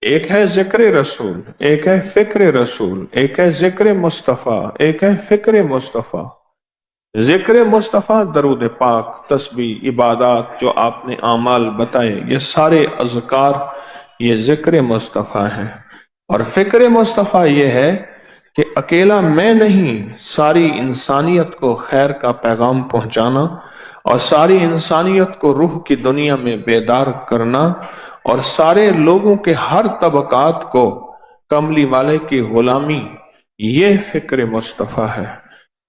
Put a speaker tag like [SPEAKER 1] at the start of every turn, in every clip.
[SPEAKER 1] ایک ہے ذکر رسول، ایک ہے فکر رسول، ایک ہے ذکر مصطفیٰ، ایک ہے فکر مصطفیٰ۔ ذکر مصطفیٰ درود پاک، تسبیح، عبادات جو آپ نے اعمال بتائے، یہ سارے اذکار یہ ذکر مصطفیٰ ہیں۔ اور فکر مصطفیٰ یہ ہے کہ اکیلا میں نہیں، ساری انسانیت کو خیر کا پیغام پہنچانا اور ساری انسانیت کو روح کی دنیا میں بیدار کرنا اور سارے لوگوں کے ہر طبقات کو کملی والے کی غلامی، یہ فکر مصطفیٰ ہے۔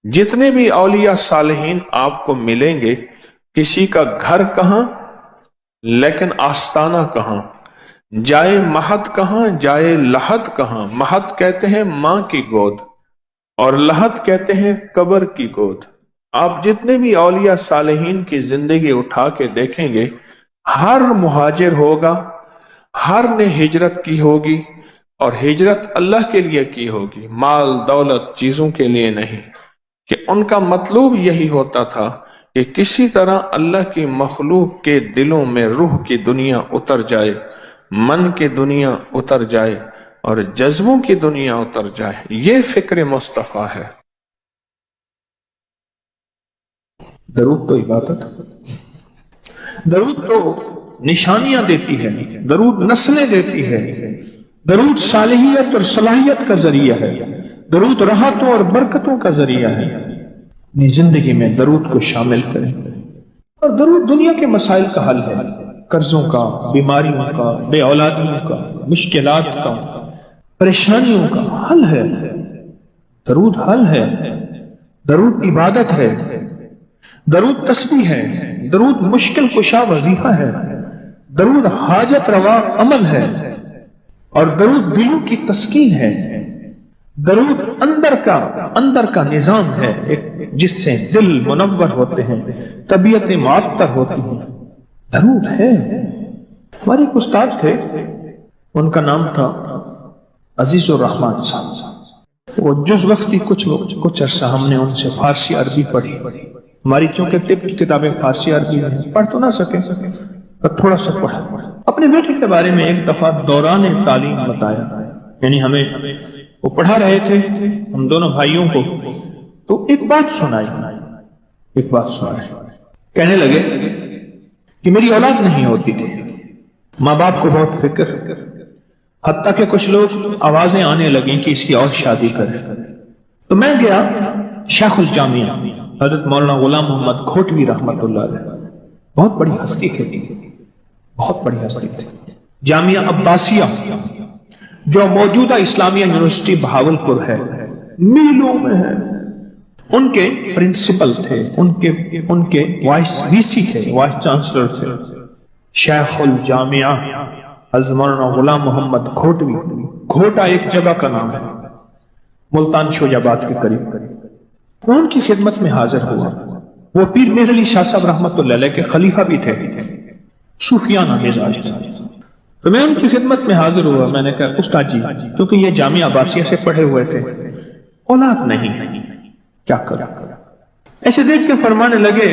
[SPEAKER 1] جتنے بھی اولیاء صالحین آپ کو ملیں گے، کسی کا گھر کہاں لیکن آستانہ کہاں، جائے مہد کہاں جائے لحد کہاں۔ مہد کہتے ہیں ماں کی گود اور لحد کہتے ہیں قبر کی گود۔ آپ جتنے بھی اولیاء صالحین کی زندگی اٹھا کے دیکھیں گے، ہر مہاجر ہوگا، ہر نے ہجرت کی ہوگی اور ہجرت اللہ کے لیے کی ہوگی، مال دولت چیزوں کے لیے نہیں، کہ ان کا مطلوب یہی ہوتا تھا کہ کسی طرح اللہ کی مخلوق کے دلوں میں روح کی دنیا اتر جائے، من کی دنیا اتر جائے اور جذبوں کی دنیا اتر جائے۔ یہ فکر مصطفیٰ ہے۔
[SPEAKER 2] درود تو عبادت، درود تو نشانیاں دیتی ہے، درود نسلیں دیتی ہے، درود صالحیت اور صلاحیت کا ذریعہ ہے، درود راحتوں اور برکتوں کا ذریعہ ہے۔ اپنی زندگی میں درود کو شامل کریں، اور درود دنیا کے مسائل کا حل ہے، قرضوں کا، بیماریوں کا، بے اولادیوں کا، مشکلات کا، پریشانیوں کا حل ہے۔ درود حل ہے، درود عبادت ہے، درود تسبیح ہے، درود مشکل کشا وظیفہ ہے، درود حاجت روا عمل ہے، اور درود دلوں کی تسکین ہے۔ درود اندر کا نظام ہے، جس سے دل منور ہوتے ہیں، طبیعتیں معطر ہوتی ہیں۔ درود ہے۔ ہمارے ایک استاد تھے، ان کا نام تھا عزیز الرحمان صاحب۔ وہ جز وقتی کچھ عرصہ ہم نے ان سے فارسی عربی پڑھی۔ ہماری چونکہ طب کتابیں فارسی عربی ہیں، پڑھ تو نہ سکے پر تھوڑا سا پڑھا۔ اپنے بیٹے کے بارے میں ایک دفعہ دوران تعلیم بتایا، یعنی ہمیں وہ پڑھا رہے تھے ہم دونوں بھائیوں کو، تو ایک بات سنائی۔ کہنے لگے کہ میری اولاد نہیں ہوتی تھی، ماں باپ کو بہت فکر، حتیٰ کہ کچھ لوگ آوازیں آنے لگیں کہ اس کی اور شادی کرے۔ تو میں گیا شیخ الجامعہ حضرت مولانا غلام محمد کھوٹوی رحمت اللہ علیہ، بہت بڑی ہستی تھی، بہت بڑی ہستی تھی، جامعہ عباسیہ جو موجودہ اسلامیہ یونیورسٹی بہاولپور ہے، میلوں میں ہے۔ ان کے پرنسپل تھے، ان کے وائس وی سی تھے، وائس چانسلر تھے شیخ الجامعہ حضرت مولانا غلام محمد کھوٹوی۔ کھوٹا ایک جگہ کا نام ہے، ملتان شوجاباد کے قریب۔ وہ ان کی خدمت میں حاضر ہوا۔ وہ پیر میر علی شاہ صاحب رحمت اللہ علیہ کے خلیفہ بھی تھے، صوفیانہ مزاج تھا۔ تو میں ان کی خدمت میں حاضر ہوا۔ میں نے کہا استاد جی، کیونکہ یہ جامعہ عباسیہ سے پڑھے ہوئے تھے، اولاد نہیں، کیا کروں؟ ایسے دیکھ کے فرمانے لگے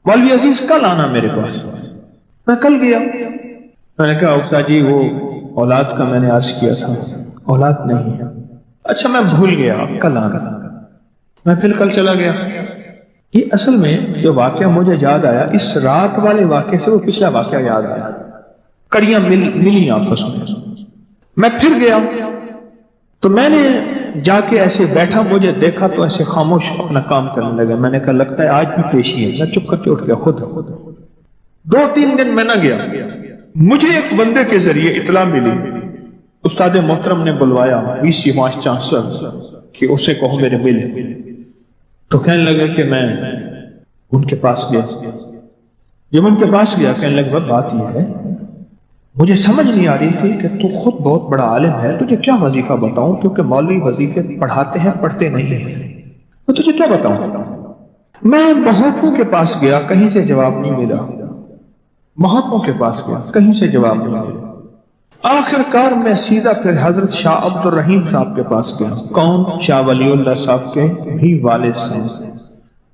[SPEAKER 2] مولوی عزیز کل آنا میرے پاس۔ میں کل گیا، میں نے کہا استاد جی وہ اولاد کا میں نے عرض کیا تھا، اولاد نہیں ہے۔ اچھا میں بھول گیا، کل آنا۔ میں پھر کل چلا گیا۔ یہ اصل میں جو واقعہ مجھے یاد آیا، اس رات والے واقعے سے وہ پچھلا واقعہ یاد آیا، کڑیاں ملی آپس میں۔ میں پھر گیا تو میں نے جا کے ایسے بیٹھا، مجھے دیکھا تو ایسے خاموش اپنا کام کرنے لگا۔ میں نے کہا لگتا ہے آج بھی پیشی ہے۔ میں چپ کر کے اٹھ گیا خود۔ 2-3 دن میں نہ گیا، مجھے ایک بندے کے ذریعے اطلاع ملی، استاد محترم نے بلوایا وی سی وائس چانسلر کہ اسے کہو میرے ملے۔ تو کہنے لگا کہ میں ان کے پاس گیا۔ جب ان کے پاس گیا کہنے لگا بات یہ ہے، مجھے سمجھ نہیں آ رہی تھی کہ تو خود بہت بڑا عالم ہے، تجھے کیا وظیفہ بتاؤں، کیونکہ مولوی وظیفے پڑھاتے ہیں پڑھتے نہیں ہیں، تو تجھے کیا بتاؤں؟ میں بہتوں کے پاس گیا، کہیں سے جواب نہیں ملا، بہتوں کے پاس گیا، کہیں سے جواب نہیں ملا۔ آخر کار میں سیدھا پھر حضرت شاہ عبد الرحیم صاحب کے پاس گیا۔ کون؟ شاہ ولی اللہ صاحب کے بھی والد سے،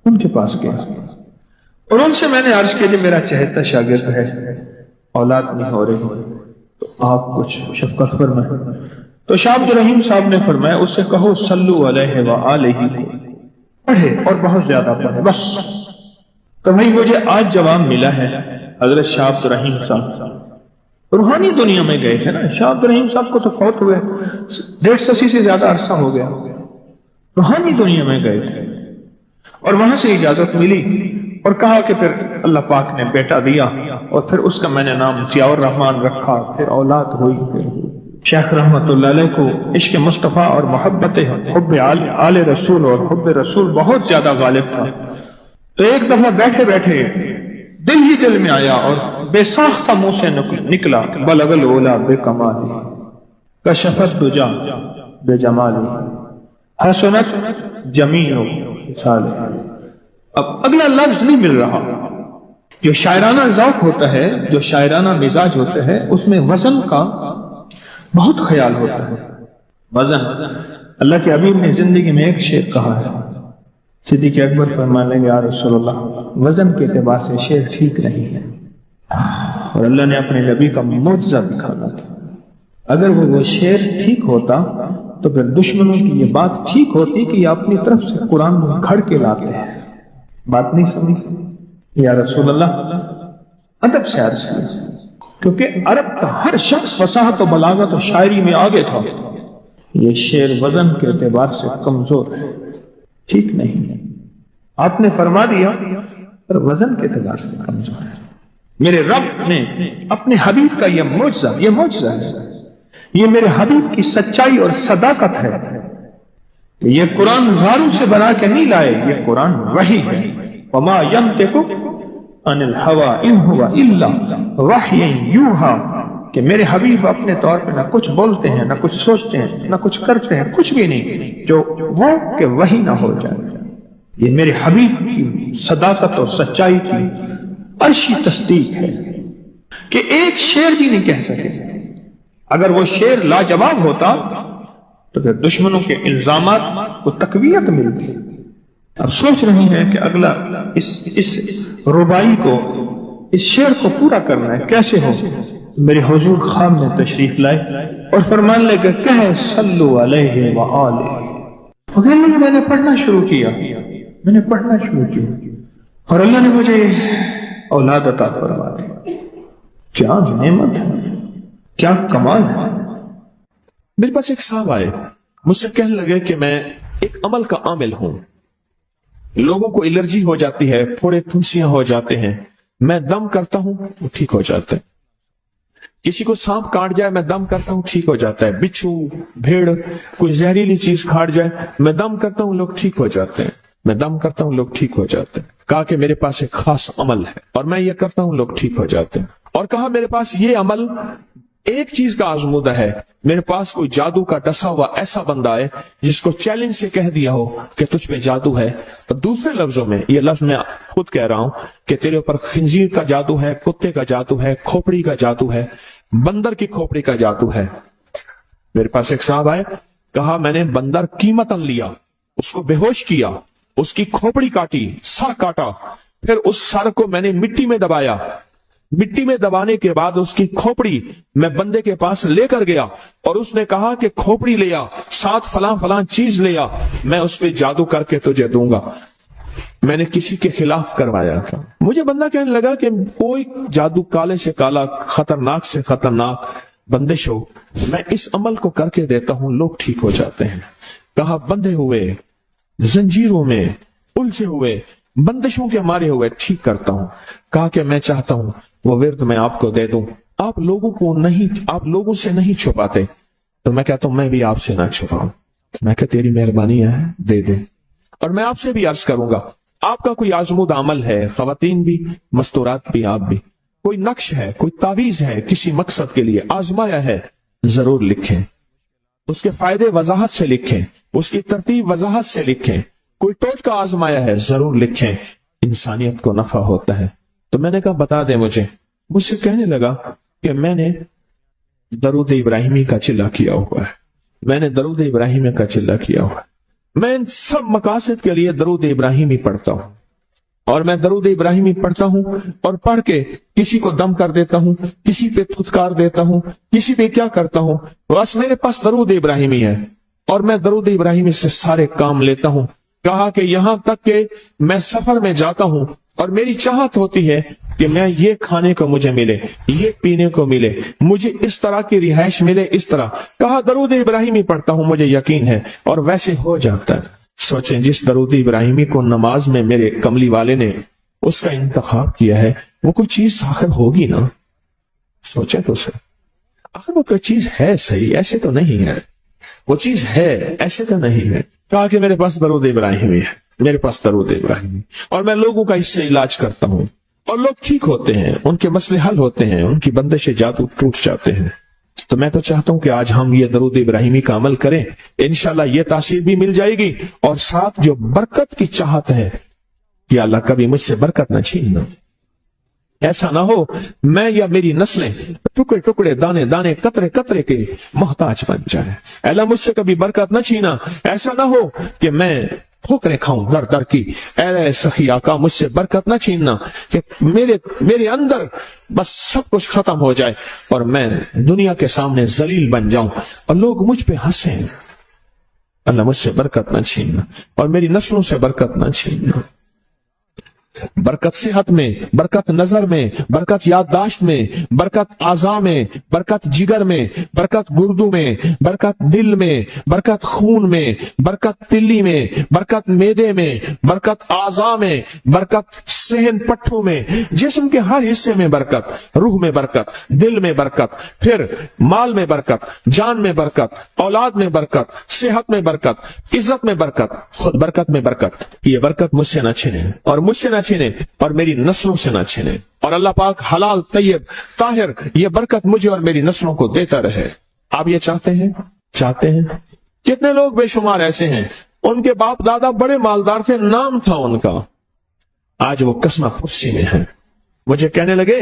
[SPEAKER 2] ان کے پاس گیا اور ان سے میں نے عرض کیا کہ میرا چہتا شاگرد ہے، اولاد نہیں ہو رہی۔ تو آپ کچھ شفقت فرمائیں۔ تو شاہ عبد الرحیم صاحب نے فرمایا اس سے کہو صلو علیہ وآلہ کو پڑھے اور بہت زیادہ پڑھے بس۔ تو بھائی مجھے آج جواب ملا ہے حضرت شاہ عبد الرحیم صاحب روحانی دنیا میں گئے تھے نا، شاہ عبد الرحیم صاحب کو تو فوت ہوئے 150 سے زیادہ عرصہ ہو گیا، روحانی دنیا میں گئے تھے اور وہاں سے اجازت ملی اور کہا کہ پھر اللہ پاک نے بیٹا دیا اور پھر اس کا میں نے نام ضیاء الرحمن رکھا، پھر اولاد ہوئی، پھر شیخ رحمت اللہ علیہ کو عشق مصطفیٰ اور محبت حب آل رسول اور حب رسول بہت زیادہ غالب تھا۔ تو ایک دفعہ بیٹھے بیٹھے دل ہی دل میں آیا اور بے ساختہ منہ سے نکلا بلغ العلا بے کمالی کشفت دجا بے جمالی حسنت جمیع مثال۔ اب اگلا لفظ نہیں مل رہا۔ جو شاعرانہ ذوق ہوتا ہے، جو شاعرانہ مزاج ہوتا ہے، اس میں وزن کا بہت خیال ہوتا ہے۔ وزن اللہ کے حبیب نے زندگی میں ایک شعر کہا ہے، صدیق اکبر فرمانے لگے یا رسول اللہ وزن کے اعتبار سے شعر ٹھیک نہیں ہے، اور اللہ نے اپنے نبی کا معجزہ دکھانا تھا۔ اگر وہ شعر ٹھیک ہوتا تو پھر دشمنوں کی یہ بات ٹھیک ہوتی کہ یہ اپنی طرف سے قرآن میں گھڑ کے لاتے ہیں۔ بات نہیں سمجھ یا رسول اللہ ادب سے عرض کیا، کیونکہ عرب کا ہر شخص فصاحت و بلاغت و شاعری میں آگے تھا۔ یہ شعر وزن کے اعتبار سے کمزور ہے، ٹھیک نہیں ہے۔ آپ نے فرما دیا پر وزن کے اعتبار سے کمزور ہے۔ میرے رب نے اپنے حبیب کا یہ معجزہ ہے، یہ میرے حبیب کی سچائی اور صداقت ہے۔ یہ قرآن غاروں سے بنا کے نہیں لائے، یہ قرآن وحی ہے۔ وما ينطق عن الهوى ان هو الا وحی یوحی، کہ میرے حبیب اپنے طور پہ نہ کچھ بولتے ہیں، نہ کچھ سوچتے ہیں، نہ کچھ کرتے ہیں، کچھ بھی نہیں جو وہ کہ وحی نہ ہو جائے۔ یہ میرے حبیب کی صداقت اور سچائی کی عرشی تصدیق ہے کہ ایک شعر بھی نہیں کہہ سکے۔ اگر وہ شعر لاجواب ہوتا تو پھر دشمنوں کے الزامات کو تقویت ملتی۔ اب سوچ رہے ہیں کہ اگلا اس ربائی کو، اس شعر کو پورا کرنا ہے، کیسے ہو؟ میرے حضور خان میں تشریف لائے اور فرمان لگے کہ صلو علیہ وآلہ، اور میں نے پڑھنا شروع کیا، اور اللہ نے مجھے اولاد عطا فرما دی۔ کیا نعمت ہے، کیا کمال ہے۔
[SPEAKER 1] میرے پاس ایک صاحب آئے، مجھ سے کہنے لگے کہ میں ایک عمل کا عامل ہوں، لوگوں کو الرجی ہو جاتی ہے، پھوڑے پھنسیاں ہو جاتے ہیں، میں دم کرتا ہوں وہ ٹھیک ہو جاتا ہے۔ کسی کو سانپ کاٹ جائے میں دم کرتا ہوں ٹھیک ہو جاتا ہے، بچھو بھیڑ کوئی زہریلی چیز کھاٹ جائے میں دم کرتا ہوں لوگ ٹھیک ہو جاتے ہیں، میں دم کرتا ہوں لوگ ٹھیک ہو جاتے ہیں۔ کہا کہ میرے پاس ایک خاص عمل ہے اور میں یہ کرتا ہوں لوگ ٹھیک ہو جاتے ہیں، اور کہا میرے پاس یہ عمل ایک چیز کا آزمودہ ہے، میرے پاس کوئی جادو کا ڈسا ہوا ایسا بندہ ہے جس کو چیلنج سے کہہ دیا ہو کہ تجھ پہ جادو ہے، اور دوسرے لفظوں میں یہ لفظ میں خود کہہ رہا ہوں کہ تیرے اوپر خنزیر کا جادو ہے، کتے کا جادو ہے، کھوپڑی کا جادو ہے، بندر کی کھوپڑی کا جادو ہے۔ میرے پاس ایک صاحب آئے، کہا میں نے بندر قیمتاً لیا، اس کو بے ہوش کیا، اس کی کھوپڑی کاٹی، سر کاٹا، پھر اس سر کو میں نے مٹی میں دبایا، مٹی میں دبانے کے بعد اس کی کھوپڑی میں بندے کے پاس لے کر گیا اور اس نے کہا کہ کھوپڑی لیا، ساتھ فلاں فلاں چیز لیا، میں اس پہ جادو کر کے تجھے دوں گا۔ میں نے کسی کے خلاف کروایا تھا۔ مجھے بندہ کہنے لگا کہ کوئی جادو کالے سے کالا، خطرناک سے خطرناک بندش ہو، میں اس عمل کو کر کے دیتا ہوں لوگ ٹھیک ہو جاتے ہیں۔ کہا بندھے ہوئے، زنجیروں میں الجھے ہوئے، بندشوں کے مارے ہوئے ٹھیک کرتا ہوں۔ کہا کہ میں چاہتا ہوں وہ ورد میں آپ کو دے دوں، آپ لوگوں سے نہیں چھپاتے، تو میں کہتا ہوں میں بھی آپ سے نہ چھپاؤں، میں کہ تیری مہربانی ہے دے دے۔ اور میں آپ سے بھی عرض کروں گا، آپ کا کوئی آزمودہ عمل ہے، خواتین بھی مستورات بھی آپ بھی، کوئی نقش ہے، کوئی تعویذ ہے، کسی مقصد کے لیے آزمایا ہے، ضرور لکھیں، اس کے فائدے وضاحت سے لکھیں، اس کی ترتیب وضاحت سے لکھیں، کوئی ٹوٹکا آزمایا ہے ضرور لکھیں، انسانیت کو نفع ہوتا ہے۔ تو میں نے کہا بتا دیں مجھ سے کہنے لگا کہ میں نے درود ابراہیمی کا چلہ کیا ہوا ہے، میں نے درود ابراہیمی کا چلہ کیا ہوا ہے، میں ان سب مقاصد کے لیے درود ابراہیمی پڑھتا ہوں،
[SPEAKER 2] اور میں درود ابراہیمی پڑھتا ہوں اور پڑھ کے کسی کو دم کر دیتا ہوں, کسی پہ تھتکار دیتا ہوں, کسی پہ کیا کرتا ہوں, بس میرے پاس درود ابراہیمی ہے اور میں درود ابراہیمی سے سارے کام لیتا ہوں. کہا کہ یہاں تک کہ میں سفر میں جاتا ہوں اور میری چاہت ہوتی ہے کہ میں یہ کھانے کو مجھے ملے, یہ پینے کو ملے, مجھے اس طرح کی رہائش ملے, اس طرح. کہا درود ابراہیمی پڑھتا ہوں, مجھے یقین ہے, اور ویسے ہو جاتا ہے. سوچیں جس درود ابراہیمی کو نماز میں میرے کملی والے نے اس کا انتخاب کیا ہے, وہ کوئی چیز آخر ہوگی نا. سوچیں تو سر, آخر وہ کوئی چیز ہے صحیح, ایسے تو نہیں ہے, وہ چیز ہے ایسے تو نہیں ہے. کہا کہ میرے پاس درود ابراہیمی ہے, میرے پاس درود ابراہیمی, اور میں لوگوں کا اس سے علاج کرتا ہوں اور لوگ ٹھیک ہوتے ہیں, ان کے مسئلے حل ہوتے ہیں, ان کی بندشیں جادو ٹوٹ جاتے ہیں. تو میں تو چاہتا ہوں کہ آج ہم یہ درود ابراہیمی کا عمل کریں, انشاءاللہ یہ تاثیر بھی مل جائے گی, اور ساتھ جو برکت کی چاہت ہے کہ اللہ کبھی مجھ سے برکت نہ چھیننا. ایسا نہ ہو میں یا میری نسلیں ٹکڑے ٹکڑے, دانے دانے, قطرے قطرے کے محتاج بن جائیں. اللہ مجھ سے کبھی برکت نہ چھینا. ایسا نہ ہو کہ میں ٹھوکریں کھاؤں در در کی. اے سخی آقا مجھ سے برکت نہ چھیننا کہ میرے اندر بس سب کچھ ختم ہو جائے اور میں دنیا کے سامنے ذلیل بن جاؤں اور لوگ مجھ پہ ہنسیں. اللہ مجھ سے برکت نہ چھیننا اور میری نسلوں سے برکت نہ چھیننا. برکت صحت میں, برکت نظر میں, برکت یادداشت میں, برکت اعضاء میں, برکت جگر میں, برکت گردوں میں, برکت دل میں, برکت خون میں, برکت تلی میں, برکت معدے میں, برکت اعضاء میں, برکت صحن پٹھوں میں, جسم کے ہر حصے میں برکت, روح میں برکت, دل میں برکت, پھر مال میں برکت, جان میں برکت, اولاد میں برکت, صحت میں برکت, عزت میں برکت, خود برکت میں برکت. یہ برکت مجھ سے نہ چھنے اور مجھ سے نہ چھنے اور میری نسلوں سے نہ چھنے, اور اللہ پاک حلال طیب طاہر یہ برکت مجھے اور میری نسلوں کو دیتا رہے. آپ یہ چاہتے ہیں؟ کتنے لوگ بے شمار ایسے ہیں ان کے باپ دادا بڑے مالدار تھے, نام تھا ان کا, آج وہ قسمہ پرسی میں ہیں. مجھے کہنے لگے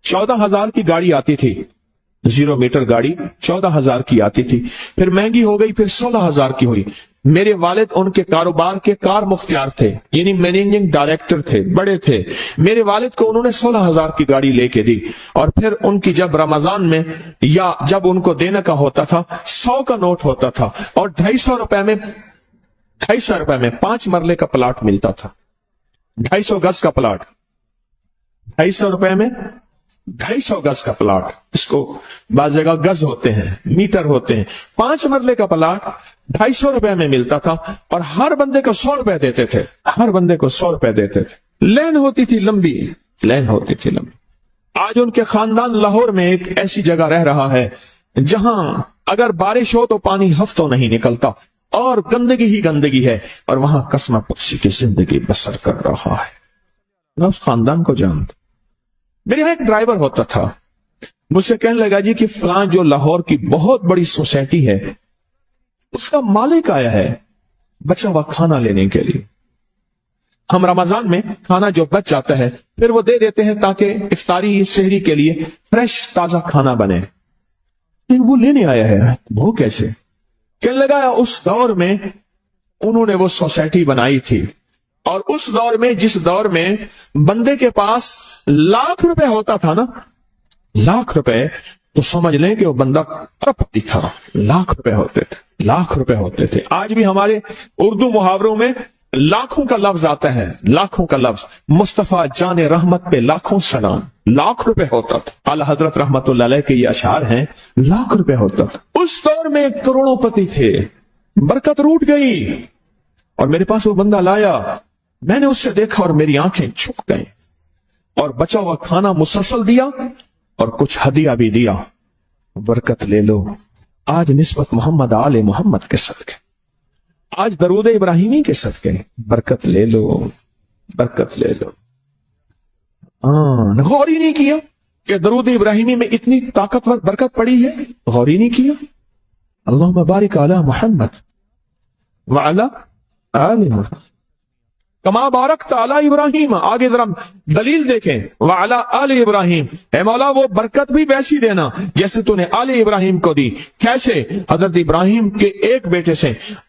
[SPEAKER 2] 14,000 کی گاڑی آتی تھی, 0 میٹر گاڑی 14,000 کی آتی تھی, پھر مہنگی ہو گئی, پھر 16,000 کی ہوئی. میرے والد ان کے کاروبار کے کار مختار تھے, یعنی مینیجنگ ڈائریکٹر تھے, بڑے تھے. میرے والد کو انہوں نے 16,000 کی گاڑی لے کے دی, اور پھر ان کی جب رمضان میں یا جب ان کو دینے کا ہوتا تھا 100 کا نوٹ ہوتا تھا, اور 250 روپے میں 5 مرلے کا پلاٹ ملتا تھا. 250 گز کا پلاٹ, 250 روپے میں 250 گز کا پلاٹ, اس کو بعض جگہ گز ہوتے ہیں, میٹر ہوتے ہیں. 5 مرلے کا پلاٹ 250 روپے میں ملتا تھا, اور ہر بندے کو 100 روپے دیتے تھے, ہر بندے کو 100 روپے دیتے تھے. لین ہوتی تھی لمبی. آج ان کے خاندان لاہور میں ایک ایسی جگہ رہ رہا ہے جہاں اگر بارش ہو تو پانی ہفتوں نہیں نکلتا, اور گندگی ہی گندگی ہے, اور وہاں قسمہ پرسی کی زندگی بسر کر رہا ہے. میں اس خاندان کو جانتا. میرے یہاں ایک ڈرائیور ہوتا تھا, مجھ سے کہنے لگا جی کہ فلاں جو لاہور کی بہت بڑی سوسائٹی ہے اس کا مالک آیا ہے بچا ہوا کھانا لینے کے لیے. ہم رمضان میں کھانا جو بچ جاتا ہے پھر وہ دے دیتے ہیں تاکہ افطاری سحری کے لیے فریش تازہ کھانا بنے. وہ لینے آیا ہے, وہ کیسے؟ کہنے لگا اس دور میں انہوں نے وہ سوسائٹی بنائی تھی, اور اس دور میں جس دور میں بندے کے پاس لاکھ روپے ہوتا تھا نا, لاکھ روپے, تو سمجھ لیں کہ وہ بندہ اربپتی تھا. لاکھ روپے ہوتے تھے. آج بھی ہمارے اردو محاوروں میں لاکھوں کا لفظ آتا ہے, لاکھوں کا لفظ. مصطفیٰ جان رحمت پہ لاکھوں سلام. لاکھ روپے ہوتا تھا. اعلی حضرت رحمت اللہ علیہ کے یہ اشعار ہیں, لاکھ روپے ہوتا تھا. اس دور میں کروڑوں پتی تھے. برکت روٹ گئی, اور میرے پاس وہ بندہ لایا, میں نے اس سے دیکھا اور میری آنکھیں جھک گئیں, اور بچا ہوا کھانا مسلسل دیا اور کچھ ہدیہ بھی دیا. برکت لے لو. آج نسبت محمد آل محمد کے صدقے, آج درود ابراہیمی کے صدقے برکت لے لو. غور ہی نہیں کیا کہ درود ابراہیمی میں اتنی طاقتور برکت پڑی ہے, غور ہی نہیں کیا. اللہم بارک علی محمد وعلی آل محمد کما بارکت علی ابراہیم. آگے ذرا دلیل دیکھیں, وعلی آل ابراہیم. اے مولا وہ برکت بھی ویسی دینا جیسے تو نے آل ابراہیم کو دی. کیسے؟ حضرت ابراہیم کے ایک بیٹے سے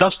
[SPEAKER 2] 10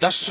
[SPEAKER 2] 10